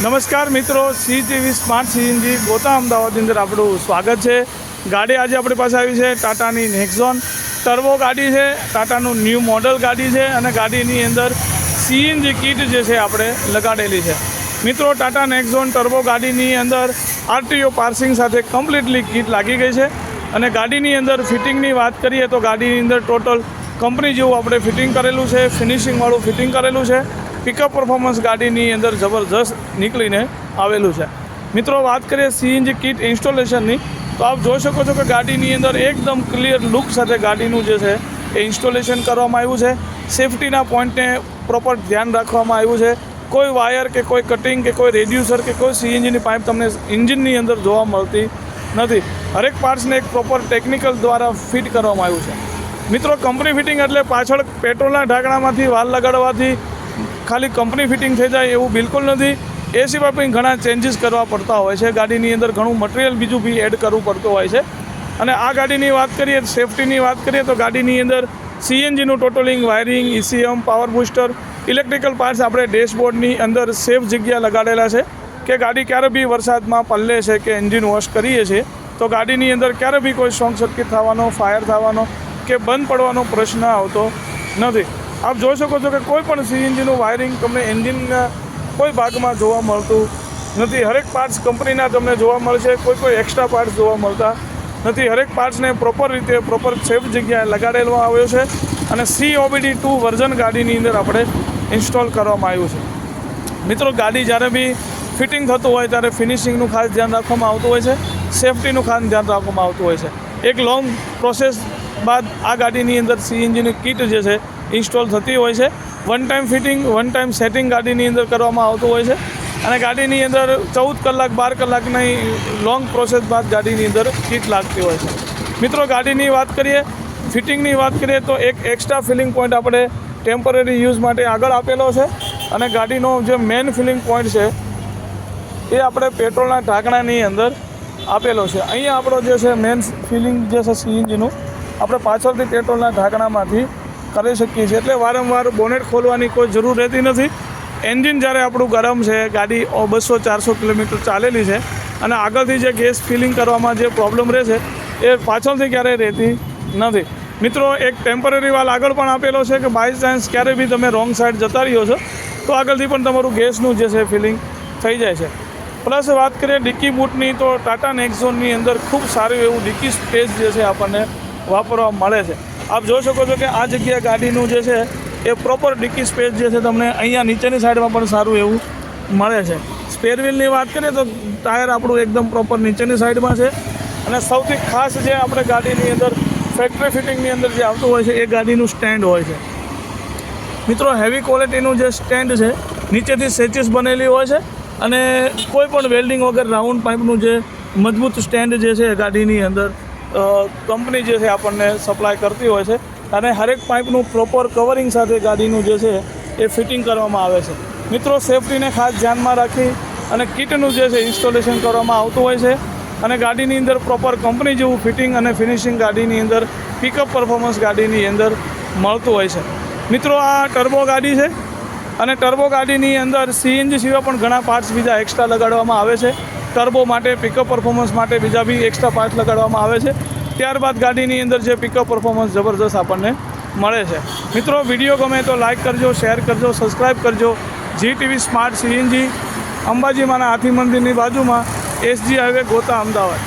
નમસ્કાર મિત્રો, CGV smart CNG ગોતા અમદાવાદની અંદર આપણું સ્વાગત છે। ગાડી આજે આપણી પાસે આવી છે ટાટાની નેક્ઝોન ટર્બો ગાડી છે। ટાટાનું ન્યૂ મોડલ ગાડી છે અને ગાડીની અંદર સીએનજી કીટ જે છે આપણે લગાડેલી છે। મિત્રો, ટાટા નેક્ઝોન ટર્બો ગાડીની અંદર RTO પાર્સિંગ સાથે કમ્પ્લીટલી કીટ લાગી ગઈ છે અને ગાડીની અંદર ફિટિંગની વાત કરીએ તો ગાડીની અંદર ટોટલ કંપની જેવું આપણે ફિટિંગ કરેલું છે, ફિનિશિંગવાળું ફિટિંગ કરેલું છે। પિકઅપ પરફોર્મન્સ ગાડીની અંદર જબરજસ્ત નીકળીને આવેલું છે। મિત્રો, વાત કરીએ સીએનજી કીટ ઇન્સ્ટોલેશનની તો આપ જોઈ શકો છો કે ગાડીની અંદર એકદમ ક્લિયર લુક સાથે ગાડીનું જે છે એ ઇન્સ્ટોલેશન કરવામાં આવ્યું છે। સેફટીના પોઈન્ટને પ્રોપર ધ્યાન રાખવામાં આવ્યું છે। કોઈ વાયર કે કોઈ કટિંગ કે કોઈ રેડ્યુસર કે કોઈ સીએનજીની પાઇપ તમને ઇન્જિનની અંદર જોવા મળતી નથી। હરેક પાર્ટ્સને એક પ્રોપર ટેકનિકલ દ્વારા ફિટ કરવામાં આવ્યું છે। મિત્રો, કંપની ફિટિંગ એટલે પાછળ પેટ્રોલના ઢાંકણામાંથી વાલ લગાડવાથી ખાલી કંપની ફિટિંગ થઈ જાય એવું બિલકુલ નથી। એ સિવાય પણ ઘણા ચેન્જીસ કરવા પડતા હોય છે। ગાડીની અંદર ઘણું મટીરિયલ બીજું બી એડ કરવું પડતું હોય છે અને આ ગાડીની વાત કરીએ, સેફટીની વાત કરીએ તો ગાડીની અંદર સીએનજીનું totalling, wiring, ECM, power booster, electrical parts આપણે ડેશબોર્ડની અંદર સેફ જગ્યા લગાડેલા છે કે ગાડી ક્યારે બી વરસાદમાં પલળે છે કે એન્જિન વોશ કરીએ છીએ તો ગાડીની અંદર ક્યારે બી કોઈ શોર્ટ સર્કિટ થવાનો, ફાયર થવાનો કે બંધ પડવાનો પ્રશ્ન આવતો નથી। આપ જોઈ શકો છો કે કોઈ પણ સીએનજીનું વાયરિંગ તમને એન્જિનના કોઈ ભાગમાં જોવા મળતું નથી। હરેક પાર્ટ્સ કંપનીના તમને જોવા મળશે, કોઈ એક્સ્ટ્રા પાર્ટ્સ જોવા મળતા નથી। હરેક પાર્ટ્સને પ્રોપર રીતે પ્રોપર સેફ જગ્યાએ લગાડેલો આવ્યો છે અને COBD2 વર્ઝન ગાડીની અંદર આપણે ઇન્સ્ટોલ કરવામાં આવ્યું છે। મિત્રો, ગાડી જ્યારે બી ફિટિંગ થતું હોય ત્યારે ફિનિશિંગનું ખાસ ધ્યાન રાખવામાં આવતું હોય છે, સેફટીનું ખાસ ધ્યાન રાખવામાં આવતું હોય છે। એક લોંગ પ્રોસેસ બાદ આ ગાડીની અંદર સીએનજીની કીટ જે છે ઇન્સ્ટોલ થતી હોય છે। One time fitting, one time setting ગાડીની અંદર કરવામાં આવતું હોય છે અને ગાડીની અંદર 14 કલાક 12 કલાકની લોંગ પ્રોસેસ બાદ ગાડીની અંદર કીટ લાગતી હોય છે। મિત્રો, ગાડીની વાત કરીએ, ફિટિંગની વાત કરીએ તો એક એક્સ્ટ્રા ફિલિંગ પોઈન્ટ આપણે ટેમ્પરરી યુઝ માટે આગળ આપેલો છે અને ગાડીનો જે મેઇન ફિલિંગ પોઈન્ટ છે એ આપણે પેટ્રોલના ઢાંકણાની અંદર આપેલો છે। અહીંયા આપણો જે છે મેઇન ફિલિંગ જે છે સીએનજીનું આપણે પાછળથી પેટ્રોલના ઢાંકણામાંથી કરી શકીએ છીએ એટલે વારંવાર બોનેટ ખોલવાની કોઈ જરૂર રહેતી નથી। એન્જિન જ્યારે આપણું ગરમ છે, ગાડી 200-400 કિલોમીટર ચાલેલી છે અને આગળથી જે ગેસ ફિલિંગ કરવામાં જે પ્રોબ્લેમ રહે છે એ પાછળથી ક્યારેય રહેતી નથી। મિત્રો, એક ટેમ્પરરી વાલ આગળ પણ આપેલો છે કે બાય ચાન્સ ક્યારેય બી તમે રોંગ સાઈડ જતા રહ્યો છો તો આગળથી પણ તમારું ગેસનું જે છે ફિલિંગ થઈ જાય છે। પ્લસ વાત કરીએ ડિક્કી બૂટની તો ટાટા નેક્ઝોનની અંદર ખૂબ સારું એવું ડિક્કી સ્પેસ જે છે આપણને વાપરવા મળે છે। આપ જોઈ શકો છો કે આ જગ્યાએ ગાડીનું જે છે એ પ્રોપર ડિક્કી સ્પેસ જે છે તમને અહીંયા નીચેની સાઈડમાં પણ સારું એવું મળે છે। સ્પેર વ્હીલની વાત કરીએ તો ટાયર આપણું એકદમ પ્રોપર નીચેની સાઈડમાં છે અને સૌથી ખાસ જે આપણે ગાડીની અંદર ફેક્ટરી ફિટિંગની અંદર જે આવતું હોય છે એ ગાડીનું સ્ટેન્ડ હોય છે। મિત્રો, હેવી ક્વોલિટીનું જે સ્ટેન્ડ છે નીચેથી સેચિસ બનેલી હોય છે અને કોઈ પણ વેલ્ડિંગ વગર રાઉન્ડ પાઇપનું જે મજબૂત સ્ટેન્ડ જે છે ગાડીની અંદર કંપની જે છે આપણને સપ્લાય કરતી હોય છે અને હરેક પાઇપનું પ્રોપર કવરિંગ સાથે ગાડીનું જે છે એ ફિટિંગ કરવામાં આવે છે। મિત્રો, સેફટીને ખાસ ધ્યાનમાં રાખી અને કીટનું જે છે ઇન્સ્ટોલેશન કરવામાં આવતું હોય છે અને ગાડીની અંદર પ્રોપર કંપની જેવું ફિટિંગ અને ફિનિશિંગ ગાડીની અંદર પિકઅપ પરફોર્મન્સ ગાડીની અંદર મળતું હોય છે। મિત્રો, આ ટર્બો ગાડી છે અને ટર્બો ગાડીની અંદર સીએનજી સિવાય પણ ઘણા પાર્ટ્સ બીજા એક્સ્ટ્રા લગાડવામાં આવે છે। ટર્બો માટે, પિકઅપ પરફોર્મન્સ માટે બીજા બી એક્સ્ટ્રા પાર્ટ્સ લગાડવામાં આવે છે। ત્યારબાદ ગાડીની અંદર જે પિકઅપ પરફોર્મન્સ જબરદસ્ત આપણને મળે છે। મિત્રો, વિડીયો ગમે તો લાઇક કરજો, શેર કરજો, સબસ્ક્રાઈબ કરજો। GTV સ્માર્ટ સીએનજી અંબાજીમાના હાથી મંદિરની બાજુમાં SG હાઈવે ગોતા અમદાવાદ।